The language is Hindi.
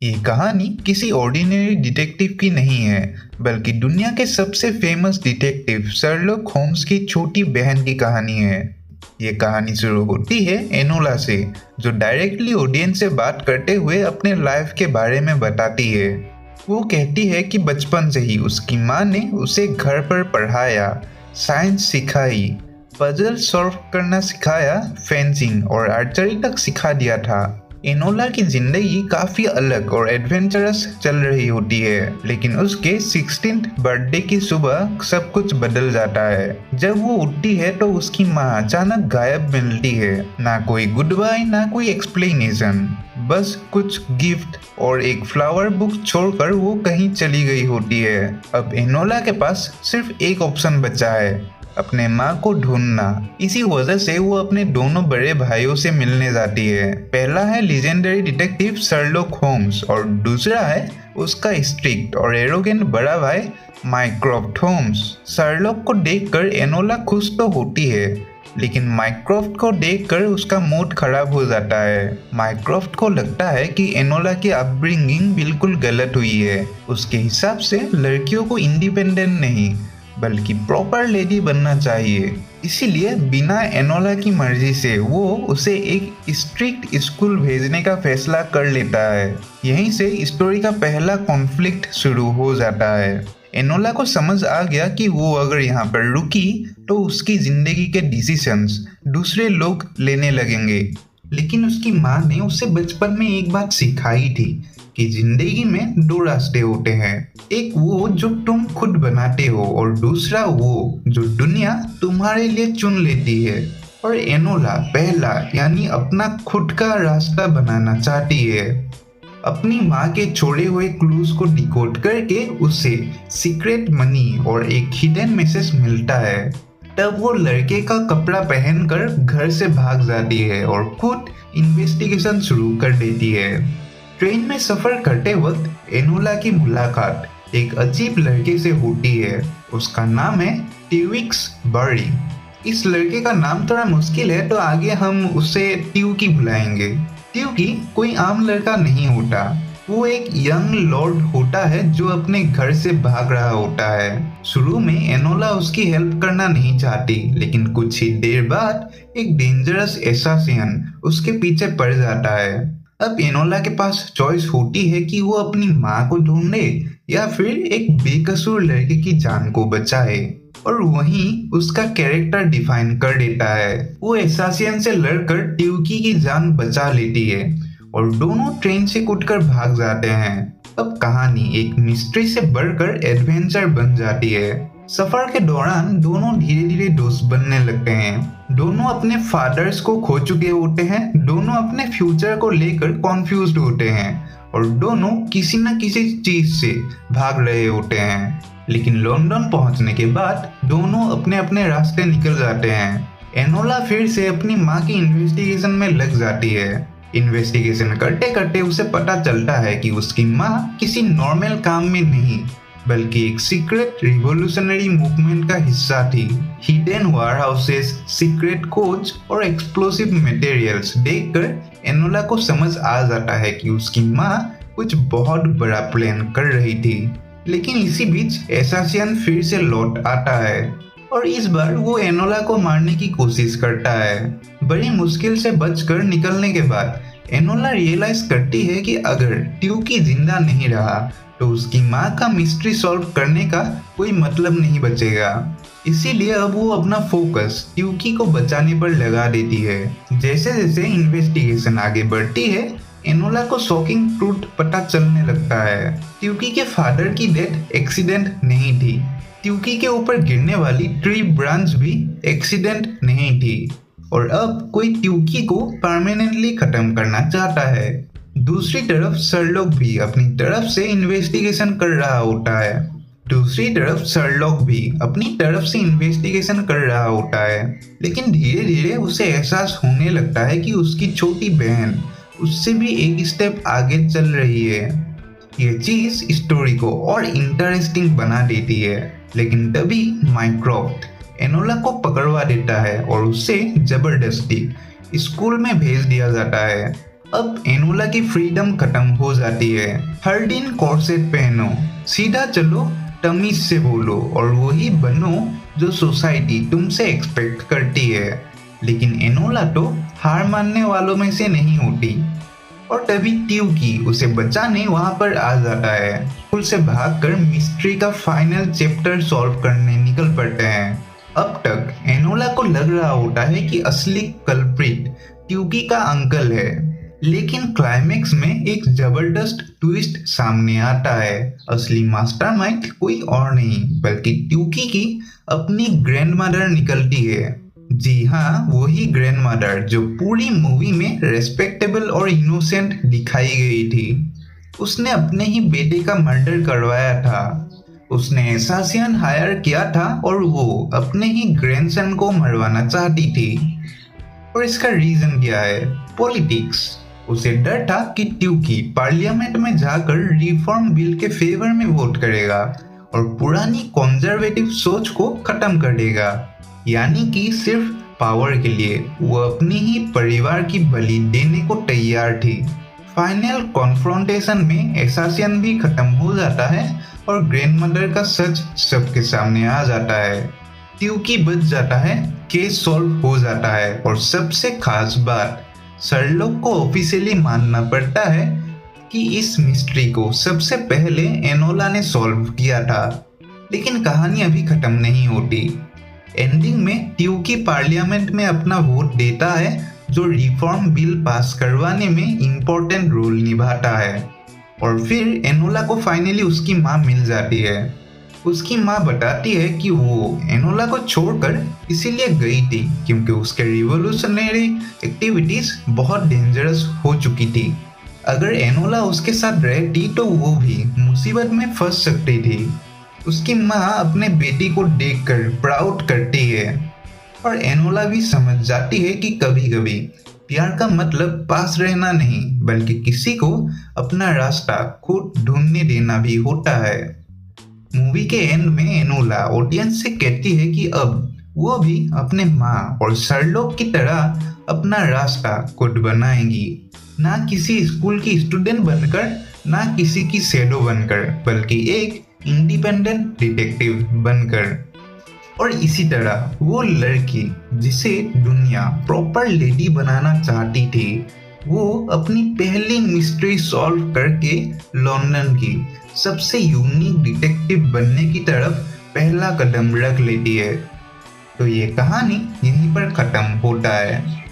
ये कहानी किसी ऑर्डिनरी डिटेक्टिव की नहीं है, बल्कि दुनिया के सबसे फेमस डिटेक्टिव शर्लॉक होम्स की छोटी बहन की कहानी है। ये कहानी शुरू होती है एनोला से, जो डायरेक्टली ऑडियंस से बात करते हुए अपने लाइफ के बारे में बताती है। वो कहती है कि बचपन से ही उसकी माँ ने उसे घर पर पढ़ाया, साइंस सिखाई, पजल सॉल्व करना सिखाया, फेंसिंग और आर्चरी तक सिखा दिया था। एनोला की जिंदगी काफी अलग और एडवेंचरस चल रही होती है, लेकिन उसके 16th बर्थडे की सुबह सब कुछ बदल जाता है। जब वो उठती है तो उसकी माँ अचानक गायब मिलती है। ना कोई गुड बाय, ना कोई एक्सप्लेनेशन, बस कुछ गिफ्ट और एक फ्लावर बुक छोड़कर वो कहीं चली गई होती है। अब एनोला के पास सिर्फ एक ऑप्शन बचा है, अपने माँ को ढूंढना। इसी वजह से वो अपने दोनों बड़े भाइयों से मिलने जाती है। पहला है लीजेंडरी डिटेक्टिव शर्लॉक होम्स और दूसरा है उसका स्ट्रिक्ट और एरोगेंट बड़ा भाई माइक्रॉफ्ट होम्स। शर्लॉक को देखकर एनोला खुश तो होती है, लेकिन माइक्रॉफ्ट को देखकर उसका मूड खराब हो जाता है। माइक्रॉफ्ट को लगता है कि एनोला की अपब्रिंगिंग बिल्कुल गलत हुई है। उसके हिसाब से लड़कियों को इंडिपेंडेंट नहीं बल्कि प्रॉपर लेडी बनना चाहिए। इसीलिए बिना एनोला की मर्जी से वो उसे एक स्ट्रिक्ट स्कूल भेजने का फैसला कर लेता है। यहीं से स्टोरी का पहला कॉन्फ्लिक्ट शुरू हो जाता है। एनोला को समझ आ गया कि वो अगर यहाँ पर रुकी तो उसकी जिंदगी के डिसीजंस दूसरे लोग लेने लगेंगे। लेकिन उसकी माँ ने उसे बचपन में एक बात सिखाई थी कि जिंदगी में दो रास्ते होते हैं, एक वो जो तुम खुद बनाते हो और दूसरा वो जो दुनिया तुम्हारे लिए चुन लेती है। और एनोला पहला यानी अपना खुद का रास्ता बनाना चाहती है। अपनी माँ के छोड़े हुए क्लूज को डिकोड करके उसे सीक्रेट मनी और एक हिडन मैसेज मिलता है। तब वो लड़के का कपड़ा पहनकर घर से भाग जाती है और खुद इन्वेस्टिगेशन शुरू कर देती है। ट्रेन में सफर करते वक्त एनोला की मुलाकात एक अजीब लड़के से होती है। उसका नाम है ट्यूविक्स बरी। इस लड़के का नाम थोड़ा मुश्किल है, तो आगे हम उसे ट्यूकी बुलाएंगे। ट्यूकी कोई आम लड़का नहीं होता, वो एक यंग लॉर्ड होता है जो अपने घर से भाग रहा होता है। शुरू में एनोला उसकी हेल्प करना नहीं चाहती, लेकिन कुछ ही देर बाद एक डेंजरस एसासिन उसके पीछे पड़ जाता है। अब एनोला के पास चॉइस होती है कि वो अपनी माँ को ढूंढे या फिर एक बेकसूर लड़के की जान को बचाए। और वहीं उसका कैरेक्टर डिफाइन कर देता है। वो एसासियन से लड़कर ट्यूकी की जान बचा लेती है और दोनों ट्रेन से कूदकर भाग जाते हैं। अब कहानी एक मिस्ट्री से बढ़कर एडवेंचर बन जाती है। सफर के दौरान दोनों धीरे धीरे दोस्त बनने लगते हैं। दोनों अपने फादर्स को खो चुके होते हैं, दोनों अपने फ्यूचर को लेकर कॉन्फ्यूज्ड होते हैं और दोनों किसी न किसी चीज से भाग रहे होते हैं। लेकिन लंदन पहुंचने के बाद दोनों अपने अपने रास्ते निकल जाते हैं। एनोला फिर से अपनी माँ की इन्वेस्टिगेशन में लग जाती है। इन्वेस्टिगेशन करते करते उसे पता चलता है कि उसकी माँ किसी नॉर्मल काम में नहीं बल्कि एक सीक्रेट रिवॉल्यूशनरी मूवमेंट का हिस्सा थी। हिडन वेयरहाउसेस, सीक्रेट कोड्स और एक्सप्लोसिव मटेरियल्स देखकर एनोला को समझ आ जाता है कि उसकी माँ कुछ बहुत बड़ा प्लान कर रही थी। लेकिन इसी बीच एसासियन फिर से लौट आता है और इस बार वो एनोला को मारने की कोशिश करता है। बड़ी मुश्किल से बचकर निकलने के बाद एनोला रियलाइज करती है कि अगर ट्यूकी जिंदा नहीं रहा तो उसकी माँ का मिस्ट्री सॉल्व करने का कोई मतलब नहीं बचेगा। इसीलिए अब वो अपना फोकस ट्यूकी को बचाने पर लगा देती है। जैसे जैसे इन्वेस्टिगेशन आगे बढ़ती है, एनोला को शॉकिंग ट्रूथ पता चलने लगता है। ट्यूकी के फादर की डेथ एक्सीडेंट नहीं थी। ट्यूकी के ऊपर गिरने वाली ट्री ब्रांच भी एक्सीडेंट नहीं थी और अब कोई ट्यूकी को परमानेंटली खत्म करना चाहता है। दूसरी तरफ शर्लॉक भी अपनी तरफ से इन्वेस्टिगेशन कर रहा होता है। लेकिन धीरे धीरे उसे एहसास होने लगता है कि उसकी छोटी बहन उससे भी एक स्टेप आगे चल रही है। ये चीज स्टोरी को और इंटरेस्टिंग बना देती है। लेकिन तभी माइक्रॉफ्ट एनोला को पकड़वा देता है और उसे जबरदस्ती स्कूल में भेज दिया जाता है। अब एनोला की फ्रीडम खत्म हो जाती है। हर दिन कॉर्सेट पहनो, सीधा चलो, तमीज से बोलो और वही बनो जो सोसाइटी तुमसे एक्सपेक्ट करती है। लेकिन एनोला तो हार मानने वालों में से नहीं होती। और तभी ट्यूकी उसे बचाने वहां पर आ जाता है। स्कूल से भागकर मिस्ट्री का फाइनल चैप्टर सॉल्व करने निकल पड़ते हैं। अब तक एनोला को लग रहा होता है कि असली कल्प्रिट ट्यूकी का अंकल है, लेकिन क्लाइमेक्स में एक जबरदस्त ट्विस्ट सामने आता है। असली मास्टरमाइंड कोई और नहीं बल्कि ट्यूकी की अपनी ग्रैंडमदर निकलती है। जी हाँ, वही ग्रैंडमदर जो पूरी मूवी में रेस्पेक्टेबल और इनोसेंट दिखाई गई थी। उसने अपने ही बेटे का मर्डर करवाया था। उसने एसासियन हायर किया था और वो अपने ही ग्रैंडसन को मरवाना चाहती थी। और इसका रीजन क्या है? पॉलिटिक्स। उसे डर था कि ट्यूकी पार्लियामेंट में जाकर रिफॉर्म बिल के फेवर में वोट करेगा और पुरानी कंजर्वेटिव सोच को खत्म कर देगा। यानी कि सिर्फ पावर के लिए वो अपनी ही परिवार की बलि देने को तैयार थी। फाइनल कॉन्फ्रोंटेशन में एसासियन भी खत्म हो जाता है और ग्रैंडमदर का सच सबके सामने आ जाता है। ट्यूकी बच जाता है, केस सॉल्व हो जाता है और सबसे खास बात, शर्लॉक को ऑफिशियली मानना पड़ता है कि इस मिस्ट्री को सबसे पहले एनोला ने सॉल्व किया था। लेकिन कहानी अभी खत्म नहीं होती। एंडिंग में ट्यूकी पार्लियामेंट में अपना वोट देता है जो रिफॉर्म बिल पास करवाने में इम्पोर्टेंट रोल निभाता है। और फिर एनोला को फाइनली उसकी माँ मिल जाती है। उसकी माँ बताती है कि वो एनोला को छोड़कर इसीलिए गई थी क्योंकि उसके रिवोल्यूशनरी एक्टिविटीज बहुत डेंजरस हो चुकी थी। अगर एनोला उसके साथ रहती तो वो भी मुसीबत में फंस सकती थी। उसकी माँ अपने बेटी को देखकर प्राउड करती है और एनोला भी समझ जाती है कि कभी कभी प्यार का मतलब पास रहना नहीं बल्कि किसी को अपना रास्ता खुद ढूंढने देना भी होता है। मूवी के एंड में एनोला ऑडियंस से कहती है कि अब वो भी अपने माँ और शर्लॉक की तरह अपना रास्ता खुद बनाएंगी, ना किसी स्कूल की स्टूडेंट बनकर, ना किसी की शैडो बनकर, बल्कि एक इंडिपेंडेंट डिटेक्टिव बनकर। और इसी तरह वो लड़की जिसे दुनिया प्रॉपर लेडी बनाना चाहती थी, वो अपनी पहली मिस्ट्री सॉल्व करके लंदन की सबसे यूनिक डिटेक्टिव बनने की तरफ पहला कदम रख लेती है। तो ये कहानी यहीं पर खत्म होता है।